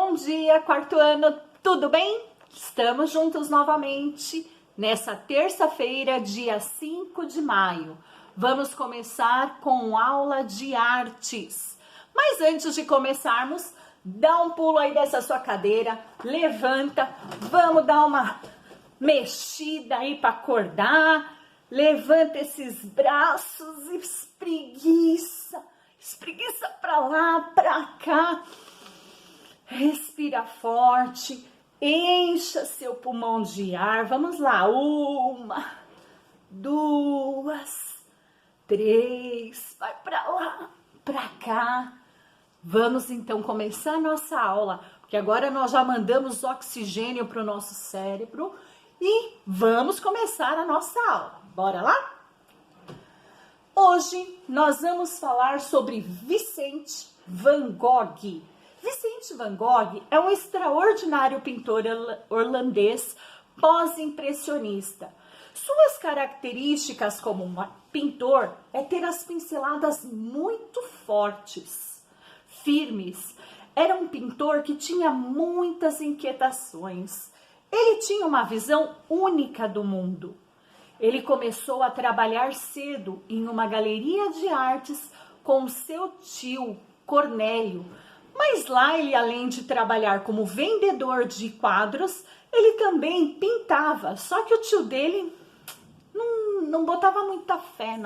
Bom dia, quarto ano, tudo bem? Estamos juntos novamente nessa terça-feira, dia 5 de maio. Vamos começar com aula de artes. Mas antes de começarmos, dá um pulo aí dessa sua cadeira, levanta, vamos dar uma mexida aí para acordar. Levanta esses braços, espreguiça para lá, para cá. Respira forte, encha seu pulmão de ar. Vamos lá, 1, 2, 3, vai para lá, para cá. Vamos então começar a nossa aula, porque agora nós já mandamos oxigênio para o nosso cérebro e vamos começar a nossa aula. Bora lá? Hoje nós vamos falar sobre Vicente Van Gogh. Vicente Van Gogh é um extraordinário pintor holandês pós-impressionista. Suas características como pintor é ter as pinceladas muito fortes, firmes. Era um pintor que tinha muitas inquietações. Ele tinha uma visão única do mundo. Ele começou a trabalhar cedo em uma galeria de artes com seu tio, Cornélio. Mas lá ele, além de trabalhar como vendedor de quadros, ele também pintava. Só que o tio dele não botava muita fé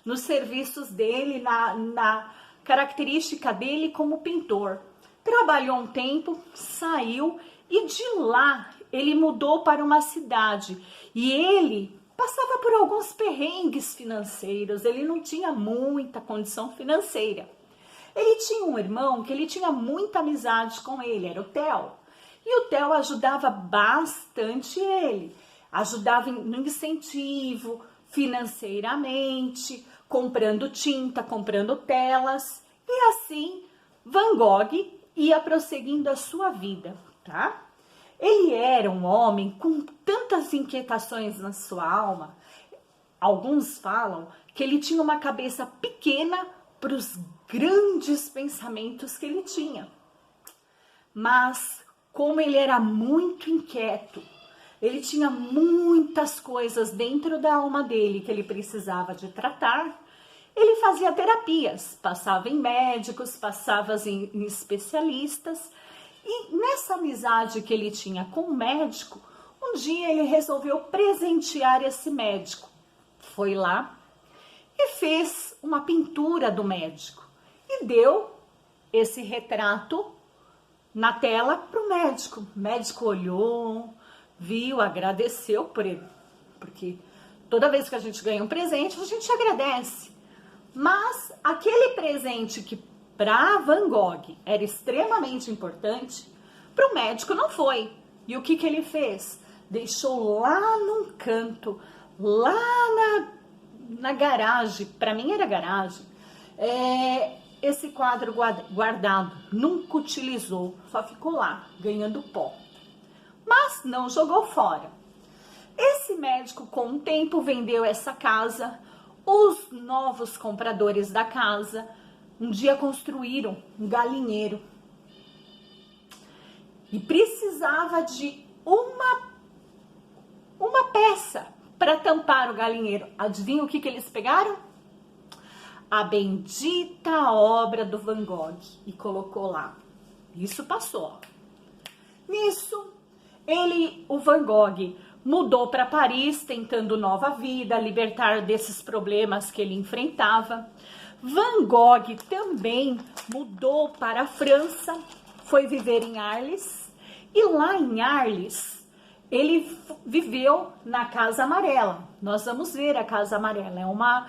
nos serviços dele, na característica dele como pintor. Trabalhou um tempo, saiu e de lá ele mudou para uma cidade. E ele passava por alguns perrengues financeiros, ele não tinha muita condição financeira. Ele tinha um irmão que ele tinha muita amizade com ele, era o Theo. E o Theo ajudava bastante ele, ajudava no incentivo, financeiramente, comprando tinta, comprando telas. E assim, Van Gogh ia prosseguindo a sua vida, tá? Ele era um homem com tantas inquietações na sua alma. Alguns falam que ele tinha uma cabeça pequena para os grandes pensamentos que ele tinha. Mas, como ele era muito inquieto, ele tinha muitas coisas dentro da alma dele que ele precisava de tratar, ele fazia terapias, passava em médicos, passava em especialistas. E nessa amizade que ele tinha com o médico, um dia ele resolveu presentear esse médico. Foi lá e fez uma pintura do médico e deu esse retrato na tela para o médico. O médico olhou, viu, agradeceu por ele, porque toda vez que a gente ganha um presente, a gente agradece. Mas aquele presente que para Van Gogh era extremamente importante, para o médico não foi. E o que ele fez? Deixou lá num canto, lá na garagem, para mim era garagem, esse quadro guardado, nunca utilizou, só ficou lá, ganhando pó. Mas não jogou fora. Esse médico, com o tempo, vendeu essa casa. Os novos compradores da casa um dia construíram um galinheiro e precisava de uma peça para tampar o galinheiro. Adivinha o que eles pegaram? A bendita obra do Van Gogh e colocou lá. Isso passou. Nisso, o Van Gogh mudou para Paris, tentando nova vida, libertar desses problemas que ele enfrentava. Van Gogh também mudou para a França, foi viver em Arles, e lá em Arles ele viveu na Casa Amarela. Nós vamos ver a Casa Amarela, é uma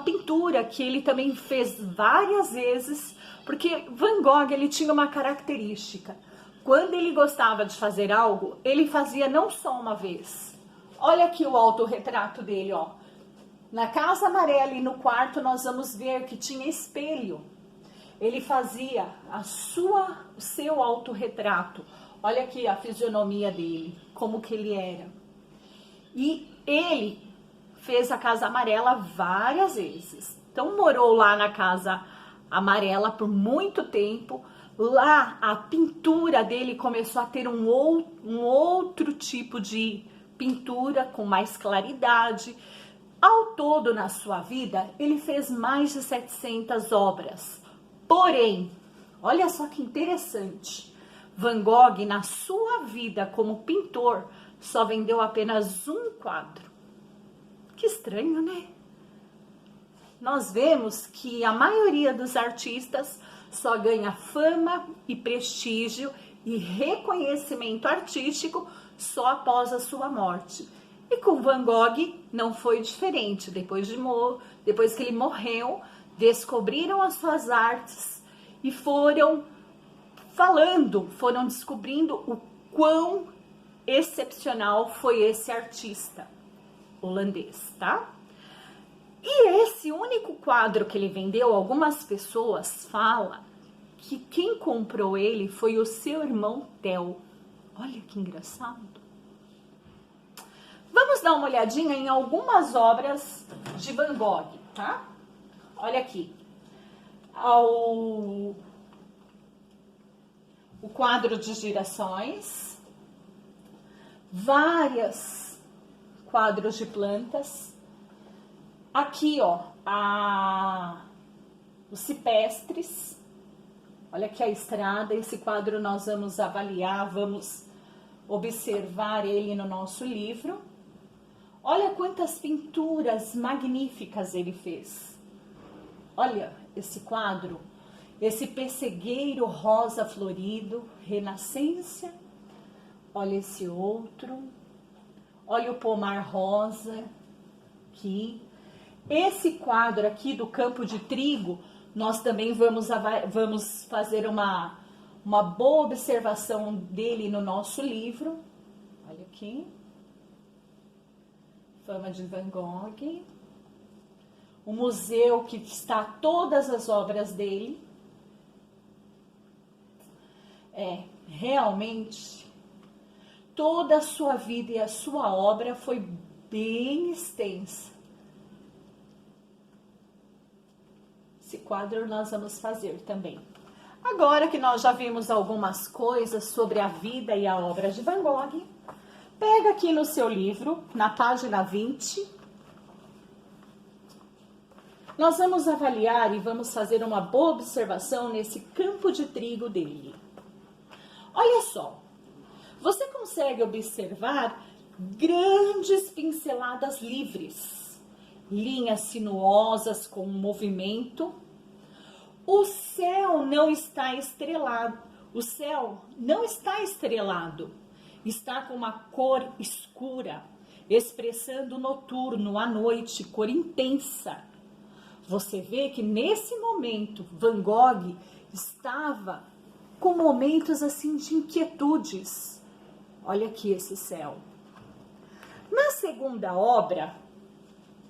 pintura que ele também fez várias vezes, porque Van Gogh ele tinha uma característica. Quando ele gostava de fazer algo, ele fazia não só uma vez. Olha aqui o autorretrato dele, ó. Na Casa Amarela e no quarto nós vamos ver que tinha espelho. Ele fazia o seu autorretrato. Olha aqui a fisionomia dele, como que ele era. E ele fez a Casa Amarela várias vezes. Então morou lá na Casa amarela por muito tempo. Lá a pintura dele começou a ter um outro tipo de pintura com mais claridade. Ao todo na sua vida, ele fez mais de 700 obras. Porém, olha só que interessante, Van Gogh na sua vida como pintor só vendeu apenas um quadro. Que estranho, né? Nós vemos que a maioria dos artistas só ganha fama e prestígio e reconhecimento artístico só após a sua morte. E com Van Gogh não foi diferente. Depois que ele morreu, descobriram as suas artes e foram descobrindo o quão excepcional foi esse artista holandês, tá? E esse único quadro que ele vendeu, algumas pessoas falam que quem comprou ele foi o seu irmão Theo. Olha que engraçado. Vamos dar uma olhadinha em algumas obras de Van Gogh, tá? Olha aqui. O quadro de girassóis. Vários quadros de plantas. Aqui, ó, os cipestres. Olha aqui a estrada. Esse quadro nós vamos avaliar, vamos observar ele no nosso livro. Olha quantas pinturas magníficas ele fez. Olha esse quadro, esse pessegueiro rosa florido, Renascença. Olha esse outro. Olha o pomar rosa aqui. Esse quadro aqui do campo de trigo, nós também vamos fazer uma boa observação dele no nosso livro. Olha aqui. Fama de Van Gogh. O museu que está todas as obras dele. Realmente, toda a sua vida e a sua obra foi bem extensa. Esse quadro nós vamos fazer também. Agora que nós já vimos algumas coisas sobre a vida e a obra de Van Gogh, pega aqui no seu livro, na página 20, nós vamos avaliar e vamos fazer uma boa observação nesse campo de trigo dele. Olha só, você consegue observar grandes pinceladas livres, linhas sinuosas com movimento. O céu não está estrelado, está com uma cor escura, expressando o noturno, a noite, cor intensa. Você vê que nesse momento Van Gogh estava com momentos assim de inquietudes. Olha aqui esse céu. Na segunda obra,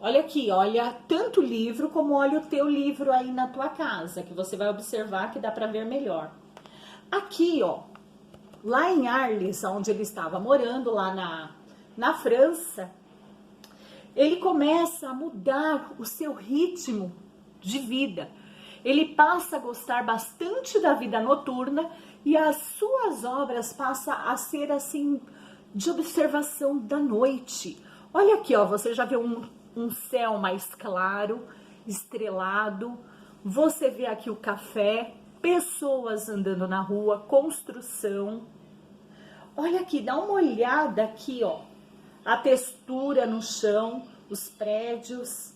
olha aqui, olha tanto o livro como olha o teu livro aí na tua casa, que você vai observar que dá para ver melhor. Aqui, ó, lá em Arles, onde ele estava morando, lá na França, ele começa a mudar o seu ritmo de vida. Ele passa a gostar bastante da vida noturna e as suas obras passam a ser assim, de observação da noite. Olha aqui, ó, você já vê um céu mais claro, estrelado. Você vê aqui o café, pessoas andando na rua, construção. Olha aqui, dá uma olhada aqui, ó, a textura no chão, os prédios.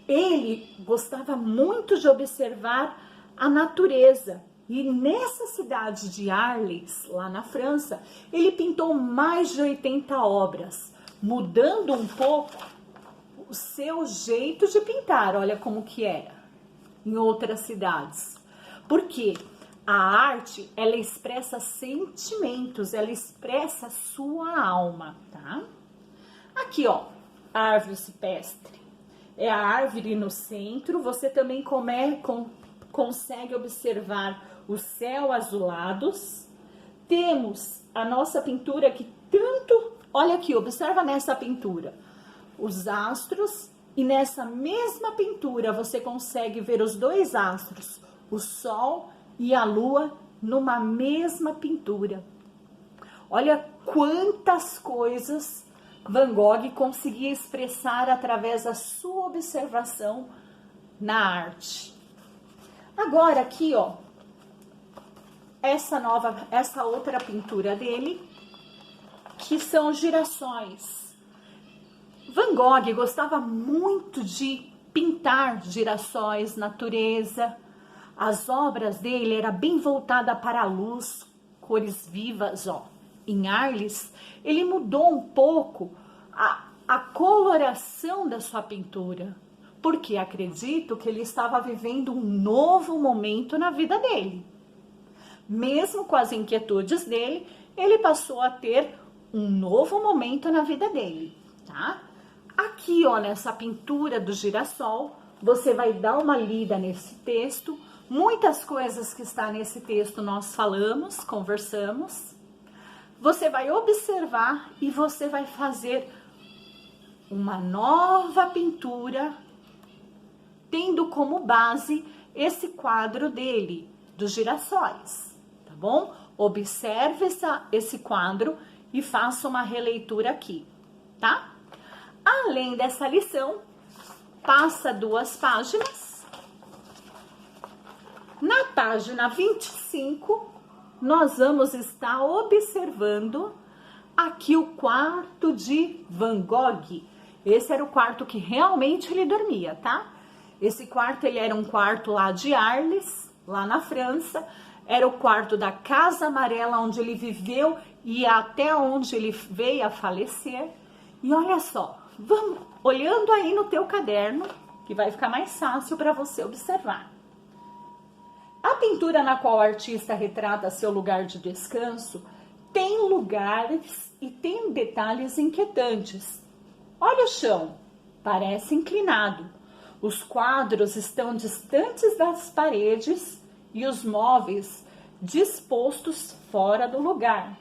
Ele gostava muito de observar a natureza. E nessa cidade de Arles, lá na França, ele pintou mais de 80 obras, mudando um pouco o seu jeito de pintar. Olha como que era em outras cidades. Porque a arte, ela expressa sentimentos, ela expressa a sua alma, tá? Aqui, ó, a árvore cipestre. É a árvore no centro. Você também consegue observar o céu azulados. Temos a nossa pintura que tanto... Olha aqui, observa nessa pintura. Os astros E nessa mesma pintura você consegue ver os dois astros, o Sol e a Lua, numa mesma pintura. Olha quantas coisas Van Gogh conseguia expressar através da sua observação na arte. Agora aqui, ó, essa outra pintura dele, que são girassóis. Van Gogh gostava muito de pintar girassóis, natureza. As obras dele eram bem voltadas para a luz, cores vivas, ó. Em Arles, ele mudou um pouco a coloração da sua pintura, porque acredito que ele estava vivendo um novo momento na vida dele. Mesmo com as inquietudes dele, ele passou a ter um novo momento na vida dele, tá? Aqui, ó, nessa pintura do girassol, você vai dar uma lida nesse texto. Muitas coisas que está nesse texto nós falamos, conversamos. Você vai observar e você vai fazer uma nova pintura, tendo como base esse quadro dele, dos girassóis, tá bom? Observe esse quadro e faça uma releitura aqui, tá? Além dessa lição, passa 2 páginas. Na página 25, nós vamos estar observando aqui o quarto de Van Gogh. Esse era o quarto que realmente ele dormia, tá? Esse quarto, ele era um quarto lá de Arles, lá na França. Era o quarto da Casa Amarela, onde ele viveu e até onde ele veio a falecer. E olha só, vamos olhando aí no teu caderno, que vai ficar mais fácil para você observar. A pintura na qual o artista retrata seu lugar de descanso tem lugares e tem detalhes inquietantes. Olha o chão, parece inclinado. Os quadros estão distantes das paredes e os móveis dispostos fora do lugar.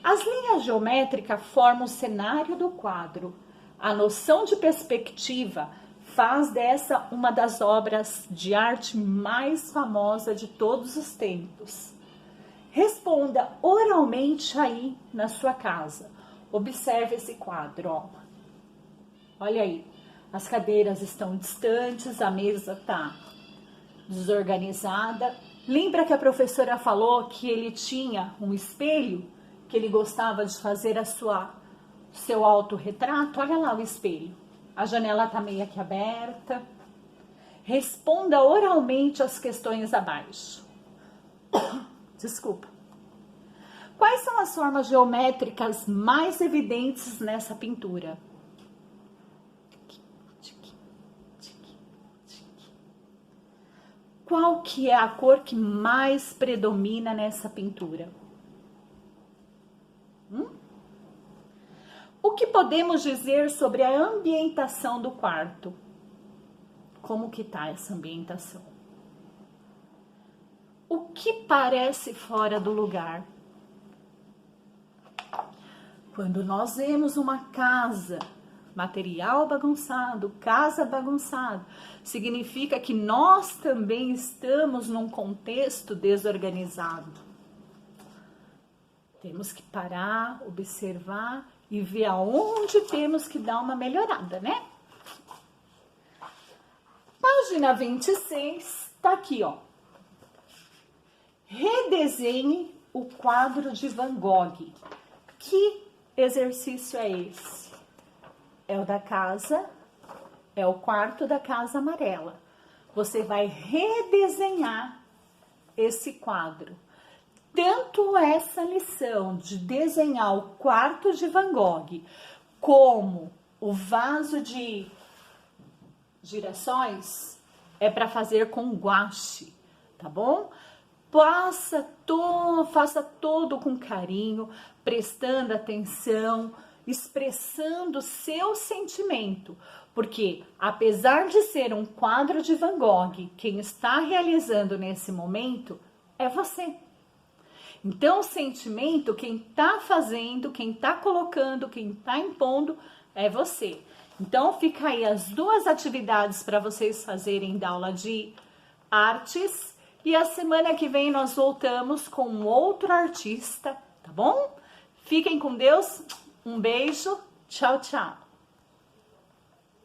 As linhas geométricas formam o cenário do quadro. A noção de perspectiva faz dessa uma das obras de arte mais famosa de todos os tempos. Responda oralmente aí na sua casa. Observe esse quadro, ó. Olha aí, as cadeiras estão distantes, a mesa está desorganizada. Lembra que a professora falou que ele tinha um espelho, que ele gostava de fazer seu autorretrato? Olha lá o espelho. A janela está meio que aberta. Responda oralmente as questões abaixo. Desculpa. Quais são as formas geométricas mais evidentes nessa pintura? Qual que é a cor que mais predomina nessa pintura? O que podemos dizer sobre a ambientação do quarto? Como que tá essa ambientação? O que parece fora do lugar? Quando nós vemos uma casa, material bagunçado, casa bagunçada, significa que nós também estamos num contexto desorganizado. Temos que parar, observar e ver aonde temos que dar uma melhorada, né? Página 26, tá aqui, ó. Redesenhe o quadro de Van Gogh. Que exercício é esse? É o da casa, é o quarto da Casa Amarela. Você vai redesenhar esse quadro. Tanto essa lição de desenhar o quarto de Van Gogh, como o vaso de girassóis, é para fazer com guache, tá bom? Faça todo com carinho, prestando atenção, expressando seu sentimento, porque apesar de ser um quadro de Van Gogh, quem está realizando nesse momento é você. Então, o sentimento, quem está fazendo, quem está colocando, quem está impondo, é você. Então, fica aí as duas atividades para vocês fazerem da aula de artes. E a semana que vem nós voltamos com outro artista, tá bom? Fiquem com Deus. Um beijo. Tchau, tchau.